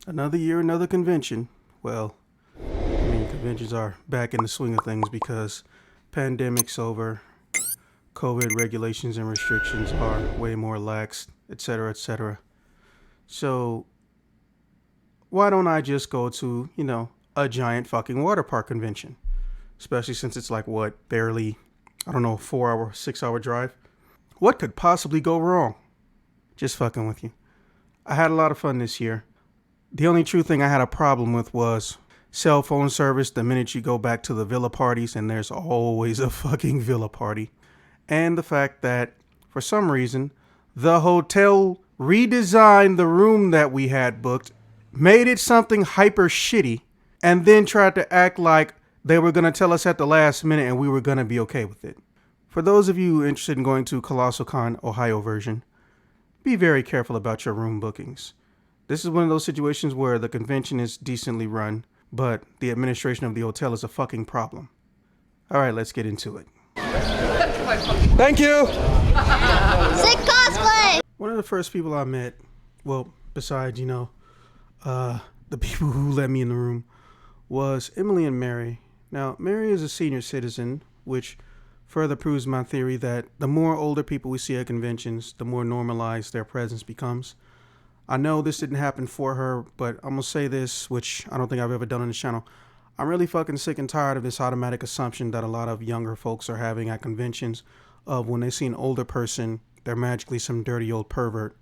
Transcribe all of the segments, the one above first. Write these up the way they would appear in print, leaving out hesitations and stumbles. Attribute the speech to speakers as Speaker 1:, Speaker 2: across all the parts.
Speaker 1: Another year, another convention. Well, I mean, conventions are back in the swing of things because pandemic's over, COVID regulations and restrictions are way more lax, etc., etc. So, why don't I just go to, a giant fucking water park convention? Especially since it's like, what, barely, 4-hour, 6-hour drive? What could possibly go wrong? Just fucking with you. I had a lot of fun this year. The only true thing I had a problem with was cell phone service the minute you go back to the villa parties, and there's always a fucking villa party. And the fact that, for some reason, the hotel redesigned the room that we had booked, made it something hyper shitty, and then tried to act like they were going to tell us at the last minute and we were going to be okay with it. For those of you interested in going to Colossal Con Ohio version, be very careful about your room bookings. This is one of those situations where the convention is decently run, but the administration of the hotel is a fucking problem. All right, let's get into it. Thank you!
Speaker 2: Sick cosplay!
Speaker 1: One of the first people I met, well, besides, the people who let me in the room, was Emily and Mary. Now, Mary is a senior citizen, which further proves my theory that the more older people we see at conventions, the more normalized their presence becomes. I know this didn't happen for her, but I'm going to say this, which I don't think I've ever done on this channel. I'm really fucking sick and tired of this automatic assumption that a lot of younger folks are having at conventions of when they see an older person, they're magically some dirty old pervert.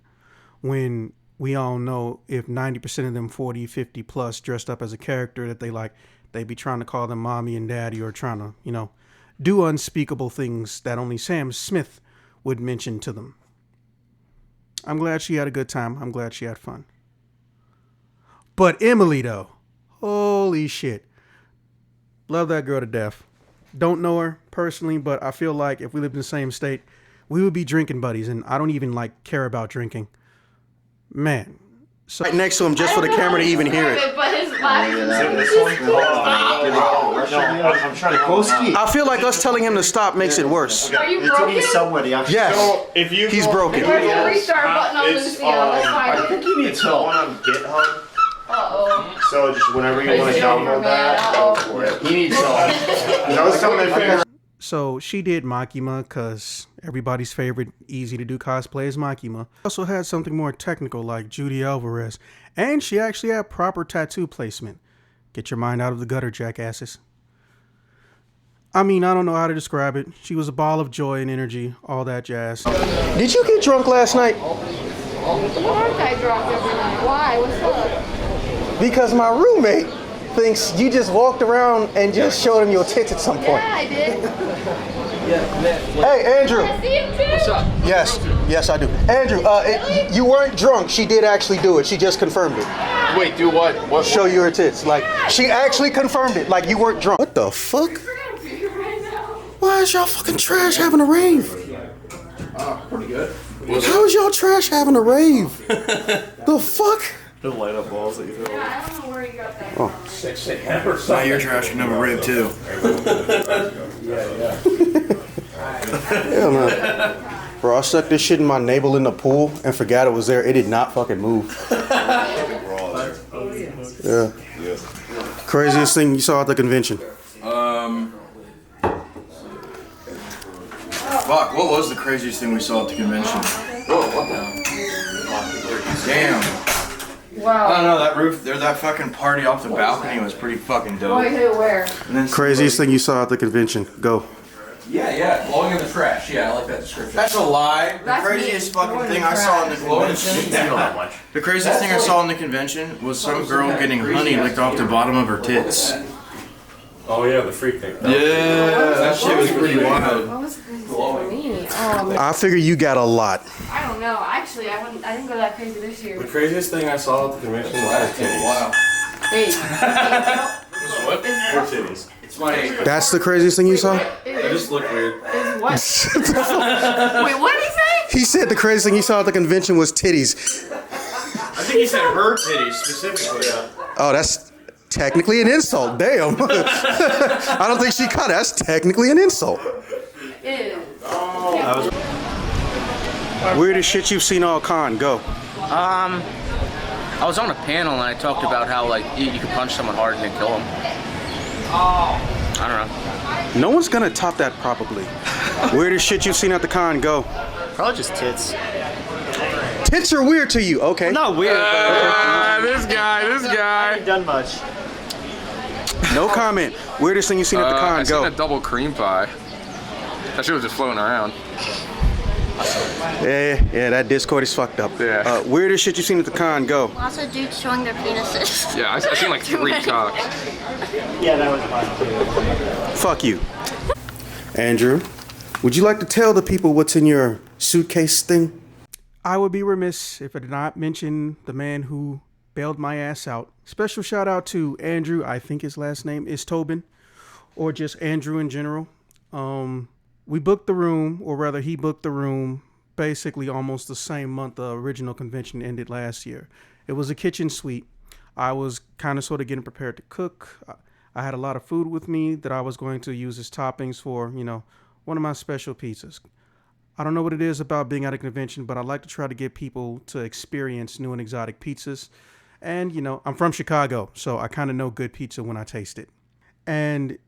Speaker 1: When we all know if 90% of them 40, 50 plus dressed up as a character that they be trying to call them mommy and daddy or trying to, do unspeakable things that only Sam Smith would mention to them. I'm glad she had a good time. I'm glad she had fun. But Emily, though, holy shit. Love that girl to death. Don't know her personally, but I feel like if we lived in the same state, we would be drinking buddies, and I don't even care about drinking. Man. So right next to him just for the camera to even hear it.
Speaker 3: I'm trying to Koski.
Speaker 1: I feel like us telling him to stop makes it worse.
Speaker 2: Are you broken?
Speaker 3: Somebody.
Speaker 1: Yes.
Speaker 3: So if you
Speaker 1: he's broken.
Speaker 2: There's a restart button on Lucio.
Speaker 3: I think you need help. On GitHub.
Speaker 2: Uh-oh.
Speaker 3: So just whenever you want to download that, go for it. He needs help. That was something I figured.
Speaker 1: So she did Makima because everybody's favorite easy to do cosplay is Makima. Also had something more technical like Judy Alvarez. And she actually had proper tattoo placement. Get your mind out of the gutter, jackasses. I mean, I don't know how to describe it. She was a ball of joy and energy, all that jazz. Did you get drunk last night?
Speaker 2: Why aren't I drunk every night? Why? What's up?
Speaker 1: Because my roommate thinks you just walked around and just showed him your tits at some point.
Speaker 2: Yeah, I did.
Speaker 1: Hey, Andrew.
Speaker 2: I see him too.
Speaker 4: What's up?
Speaker 1: Yes, I do. Andrew, you weren't drunk. She did actually do it. She just confirmed it.
Speaker 4: Wait, do what?
Speaker 1: Show you her tits. Like, she actually confirmed it. Like, you weren't drunk. What the fuck? Why is y'all fucking trash having a rave?
Speaker 4: Pretty good.
Speaker 1: How is y'all trash having a rave? The fuck?
Speaker 5: The light up balls that you throw.
Speaker 2: Yeah, I don't know where you got that from.
Speaker 6: Now you're trash can have a rib too.
Speaker 1: Hell no. Bro, I stuck this shit in my navel in the pool and forgot it was there. It did not fucking move. Yeah. Craziest thing you saw at the convention?
Speaker 6: Fuck, what was the craziest thing we saw at the convention? Damn.
Speaker 2: Wow.
Speaker 6: I don't know, that roof, that fucking party off the balcony was pretty fucking dope.
Speaker 2: Wait, who, where?
Speaker 6: And then
Speaker 1: Craziest thing you saw at the convention? Go.
Speaker 4: Yeah, blowing in the trash. Yeah, I like that description.
Speaker 6: That's a lie. The
Speaker 2: That's
Speaker 6: craziest
Speaker 2: me.
Speaker 6: fucking
Speaker 2: Blowing
Speaker 6: thing
Speaker 2: in
Speaker 6: I saw in the
Speaker 2: trash.
Speaker 6: convention. The craziest thing I saw in the convention was some girl getting honey licked off the bottom of her tits.
Speaker 5: Oh yeah, the freak thing.
Speaker 6: Yeah, that shit was pretty wild.
Speaker 2: What was crazy for me?
Speaker 1: I figure you got a lot.
Speaker 2: I don't know. Actually, I didn't go that crazy this year.
Speaker 5: The craziest thing I saw at the convention was her titties.
Speaker 6: Wow.
Speaker 2: Hey.
Speaker 5: What? Her titties.
Speaker 4: It's my
Speaker 1: That's the craziest thing you saw?
Speaker 5: They just look weird.
Speaker 2: Is what? Wait, what did he say?
Speaker 1: He said the craziest thing he saw at the convention was titties.
Speaker 6: I think he said her titties specifically.
Speaker 1: Oh, that's technically an insult. Damn. I don't think she caught it. That's technically an insult.
Speaker 2: Ew.
Speaker 1: Weirdest shit you've seen all con. Go.
Speaker 7: I was on a panel and I talked about how like you could punch someone hard and then kill them. I don't know.
Speaker 1: No one's gonna top that probably. Weirdest shit you've seen at the con, go.
Speaker 8: Probably just tits.
Speaker 1: Tits are weird to you, okay.
Speaker 8: Not weird, but
Speaker 3: This guy.
Speaker 8: I haven't done much.
Speaker 1: No comment. Weirdest thing you've seen at the con,
Speaker 3: I
Speaker 1: go.
Speaker 3: seen a double cream pie. That shit was just floating around.
Speaker 1: Yeah, that Discord is fucked up.
Speaker 3: Yeah.
Speaker 1: Weirdest shit you've seen at the con, go.
Speaker 9: Lots of dudes showing their penises.
Speaker 3: Yeah, I seen like 3 cocks.
Speaker 8: Yeah, that was fun too.
Speaker 1: Fuck you. Andrew, would you like to tell the people what's in your suitcase thing? I would be remiss if I did not mention the man who bailed my ass out. Special shout out to Andrew, I think his last name is Tobin, or just Andrew in general. We booked the room, or rather he booked the room, basically almost the same month the original convention ended last year. It was a kitchen suite. I was kind of sort of getting prepared to cook. I had a lot of food with me that I was going to use as toppings for, one of my special pizzas. I don't know what it is about being at a convention, but I like to try to get people to experience new and exotic pizzas. And, I'm from Chicago, so I kind of know good pizza when I taste it. And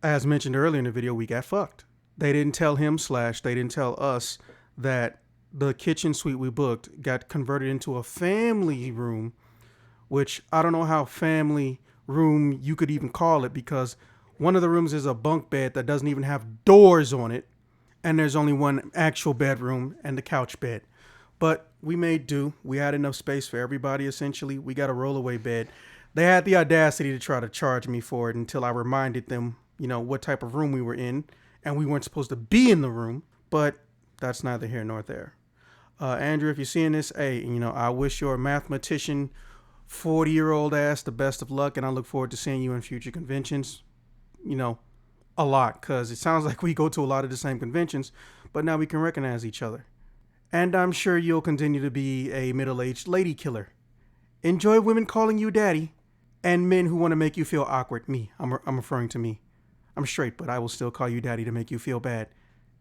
Speaker 1: as mentioned earlier in the video, we got fucked. They didn't tell him / they didn't tell us that the kitchen suite we booked got converted into a family room, which I don't know how family room you could even call it, because one of the rooms is a bunk bed that doesn't even have doors on it, and there's only one actual bedroom and the couch bed. But we made do. We had enough space for everybody, essentially. We got a rollaway bed. They had the audacity to try to charge me for it until I reminded them, what type of room we were in, and we weren't supposed to be in the room, but that's neither here nor there. Andrew, if you're seeing this, hey, I wish your mathematician 40-year-old ass the best of luck, and I look forward to seeing you in future conventions, a lot, because it sounds like we go to a lot of the same conventions, but now we can recognize each other. And I'm sure you'll continue to be a middle-aged lady killer. Enjoy women calling you daddy, and men who want to make you feel awkward. Me, I'm referring to me. I'm straight, but I will still call you daddy to make you feel bad.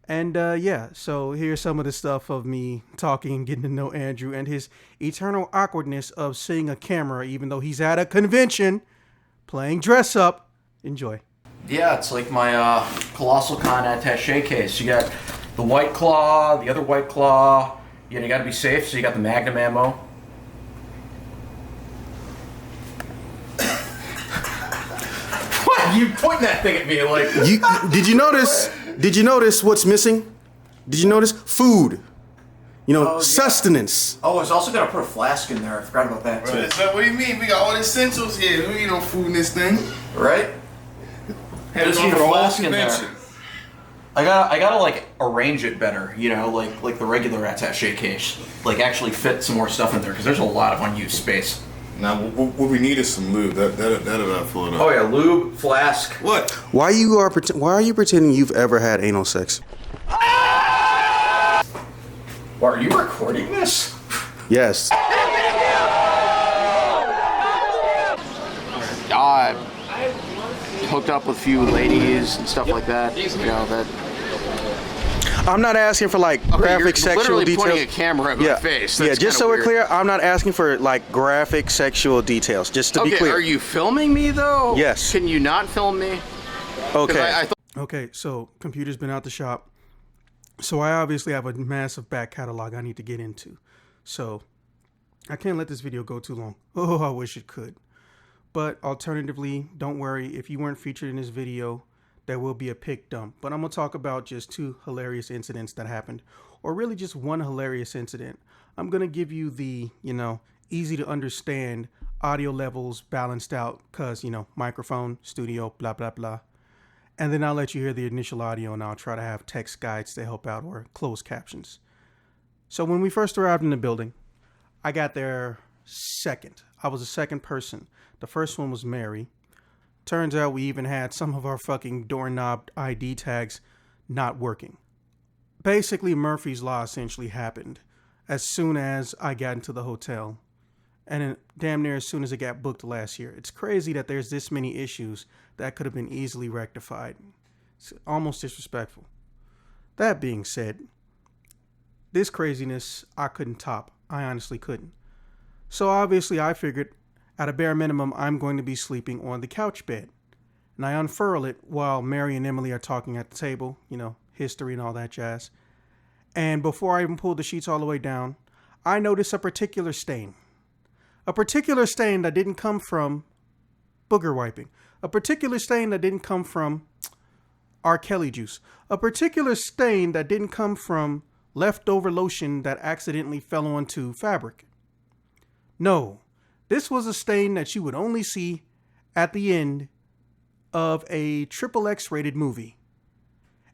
Speaker 1: And so here's some of the stuff of me talking and getting to know Andrew and his eternal awkwardness of seeing a camera even though he's at a convention playing dress up. Enjoy.
Speaker 6: Yeah, it's like my Colossal Con attaché case. You got the White Claw, the other White Claw. You gotta be safe, so you got the Magnum ammo. What? You pointing that thing at me like...
Speaker 1: Did you notice what's missing? Did you notice? Food. Sustenance.
Speaker 6: Oh, I was also gonna put a flask in there. I forgot about that too.
Speaker 5: What do you mean? We got all the essentials here. We don't need no food in this thing.
Speaker 6: Right? Just need a flask in there. I gotta like arrange it better, like the regular attaché case. Like actually fit some more stuff in there because there's a lot of unused space.
Speaker 5: Now, what we need is some lube. That'll not fill it up.
Speaker 6: Oh yeah, lube, flask.
Speaker 5: What?
Speaker 1: Why are you pretending you've ever had anal sex?
Speaker 6: Are you recording this?
Speaker 1: Yes.
Speaker 7: I hooked up with a few ladies and stuff like that.
Speaker 1: I'm not asking for graphic sexual details.
Speaker 7: Pointing a camera at my face. That's
Speaker 1: just so
Speaker 7: weird.
Speaker 1: we're clear, I'm not asking for graphic sexual details. Just to be clear.
Speaker 7: Are you filming me though?
Speaker 1: Yes.
Speaker 7: Can you not film me?
Speaker 1: Okay. Okay, so computer's been out the shop. So I obviously have a massive back catalog I need to get into. So I can't let this video go too long. Oh, I wish it could. But alternatively, don't worry, if you weren't featured in this video, there will be a pic dump. But I'm going to talk about just 2 hilarious incidents that happened, or really just one hilarious incident. I'm going to give you the, easy to understand audio levels balanced out because, microphone, studio, blah, blah, blah. And then I'll let you hear the initial audio and I'll try to have text guides to help out or closed captions. So when we first arrived in the building, I got there second. I was the second person. The first one was Mary. Turns out we even had some of our fucking doorknob ID tags not working. Basically, Murphy's Law essentially happened as soon as I got into the hotel. And damn near as soon as it got booked last year. It's crazy that there's this many issues that could have been easily rectified. It's almost disrespectful. That being said, this craziness I couldn't top. I honestly couldn't. So obviously I figured at a bare minimum I'm going to be sleeping on the couch bed. And I unfurl it while Mary and Emily are talking at the table, you know, history and all that jazz. And before I even pull the sheets all the way down, I notice a particular stain. A particular stain that didn't come from booger wiping. A particular stain that didn't come from R. Kelly juice. A particular stain that didn't come from leftover lotion that accidentally fell onto fabric. No, this was a stain that you would only see at the end of a XXX rated movie.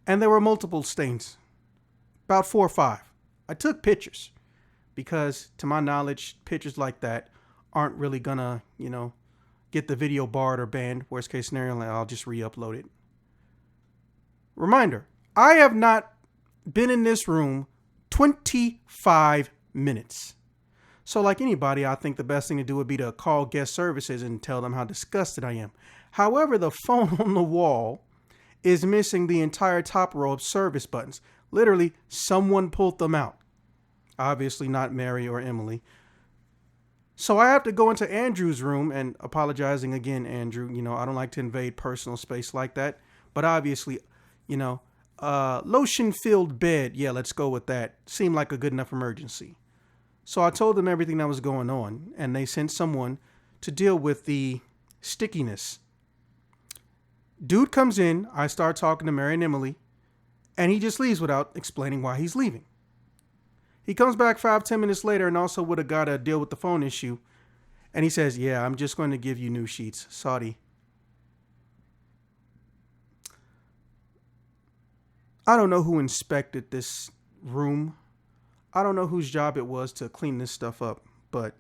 Speaker 1: And there were multiple stains. About 4 or 5. I took pictures because, to my knowledge, pictures like that aren't really gonna, you know, get the video barred or banned. Worst case scenario, I'll just re-upload it. Reminder, I have not been in this room 25 minutes. So like anybody, I think the best thing to do would be to call guest services and tell them how disgusted I am. However, the phone on the wall is missing the entire top row of service buttons. Literally, someone pulled them out. Obviously not Mary or Emily. So I have to go into Andrew's room, and apologizing again, Andrew, you know, I don't like to invade personal space like that. But obviously, you know, lotion-filled bed, yeah, let's go with that. Seemed like a good enough emergency. So I told them everything that was going on, and they sent someone to deal with the stickiness. Dude comes in, I start talking to Mary and Emily, and he just leaves without explaining why he's leaving. He comes back 5-10 minutes later and also would have got to deal with the phone issue. And he says, yeah, I'm just going to give you new sheets. Sorry. I don't know who inspected this room. I don't know whose job it was to clean this stuff up. But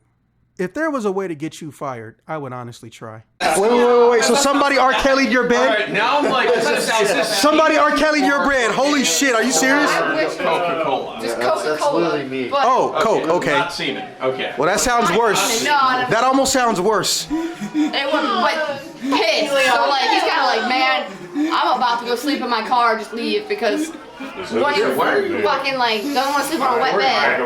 Speaker 1: if there was a way to get you fired, I would honestly try. Wait. So somebody R. Kelly'd your bed?
Speaker 4: All right, now I'm like, is this
Speaker 1: Somebody R. Kelly'd your bed. Holy shit. Are you serious?
Speaker 4: Coca-Cola?
Speaker 2: Just
Speaker 3: That's
Speaker 2: Coca-Cola.
Speaker 3: literally me.
Speaker 2: But
Speaker 1: Oh, Coke. Okay.
Speaker 4: Not semen. Okay.
Speaker 1: Well, that sounds worse. That almost sounds worse.
Speaker 2: it was like pissed. So like he's kind of like, man, I'm about to go sleep in my car. Just leave because what you fucking like don't want to sleep on a wet bed.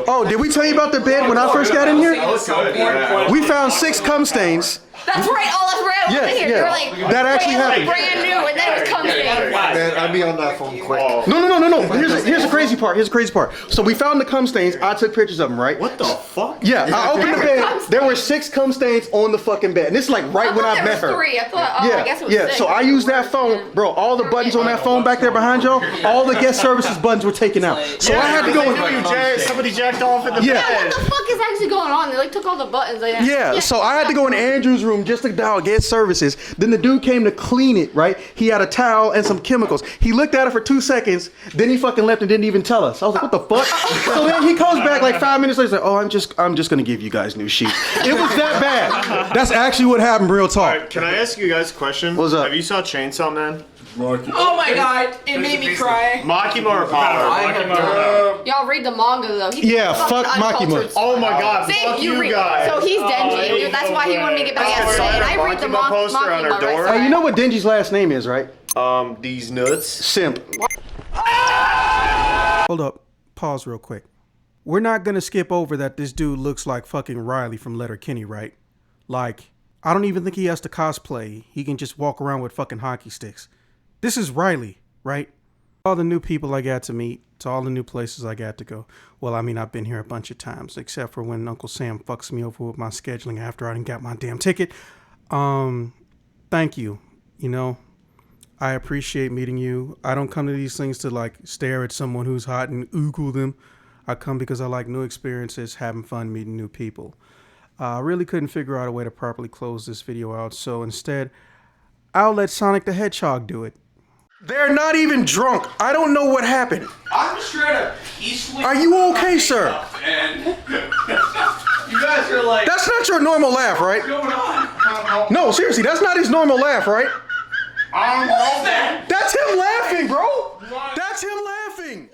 Speaker 1: Oh, did we tell you about the bed when I first got in here?
Speaker 4: That looks good. Yeah.
Speaker 1: We found 6 cum stains.
Speaker 2: That's right. Oh, that's right. I wasn't here.
Speaker 1: yeah.
Speaker 2: They were like
Speaker 1: That actually happened.
Speaker 2: brand new, and then it was coming.
Speaker 3: Man, I'd be on that phone quick.
Speaker 1: No. Here's the crazy part. So we found the cum stains. I took pictures of them, right?
Speaker 3: What the fuck?
Speaker 1: Yeah, I opened the bed. There were 6 cum stains on the fucking bed. And this is like right when I met her.
Speaker 2: 3. I thought. Oh, I guess it was 6.
Speaker 1: So I used that phone, bro. All the buttons on that phone back there behind y'all, all the guest services buttons were taken out. So I had to go and
Speaker 3: Somebody jacked off in the
Speaker 2: Yeah,
Speaker 3: bed.
Speaker 2: what the fuck is actually going on? They like took all the buttons. Like,
Speaker 1: Yeah, so I had to go in Andrew's room just to dial guest services. Then the dude came to clean it, right? He had a towel and some chemicals. He looked at it for 2 seconds, then he fucking left and didn't even tell us. I was like, what the fuck? So then he comes back like 5 minutes later, he's like, oh, I'm just gonna give you guys new sheets. It was that bad. That's actually what happened, real talk.
Speaker 10: Can I ask you guys a question?
Speaker 1: What's up?
Speaker 10: Have you saw Chainsaw Man?
Speaker 11: Oh my god, it made me cry.
Speaker 10: Makima or Power?
Speaker 2: y'all read the manga though. He's
Speaker 1: Yeah,
Speaker 2: fucking
Speaker 1: fuck
Speaker 2: uncultured.
Speaker 1: Makima.
Speaker 10: Oh my god,
Speaker 2: See,
Speaker 10: fuck you
Speaker 2: read.
Speaker 10: guys.
Speaker 2: So he's Denji. That's why he wanted me to get back at it. And I read the
Speaker 10: Makima poster on her
Speaker 2: Makima,
Speaker 10: door.
Speaker 2: right?
Speaker 1: You know what Denji's last name is, right?
Speaker 10: These nuts.
Speaker 1: Simp. Hold up. Pause real quick. We're not gonna skip over that this dude looks like fucking Riley from Letterkenny, right? Like, I don't even think he has to cosplay. He can just walk around with fucking hockey sticks. This is Riley, right? All the new people I got to meet, to all the new places I got to go. Well, I mean, I've been here a bunch of times, except for when Uncle Sam fucks me over with my scheduling after I didn't got my damn ticket. Thank you. You know, I appreciate meeting you. I don't come to these things to like stare at someone who's hot and oogle them. I come because I like new experiences, having fun, meeting new people. I really couldn't figure out a way to properly close this video out, so instead, I'll let Sonic the Hedgehog do it. They're not even drunk. I don't know what happened.
Speaker 4: I'm straight up peacefully.
Speaker 1: Are you okay, sir?
Speaker 4: And you guys are like,
Speaker 1: That's not your normal laugh, right?
Speaker 4: what's going on?
Speaker 1: No, seriously, that's not his normal laugh, right?
Speaker 4: What's that?
Speaker 1: That's him laughing, bro. That's him laughing.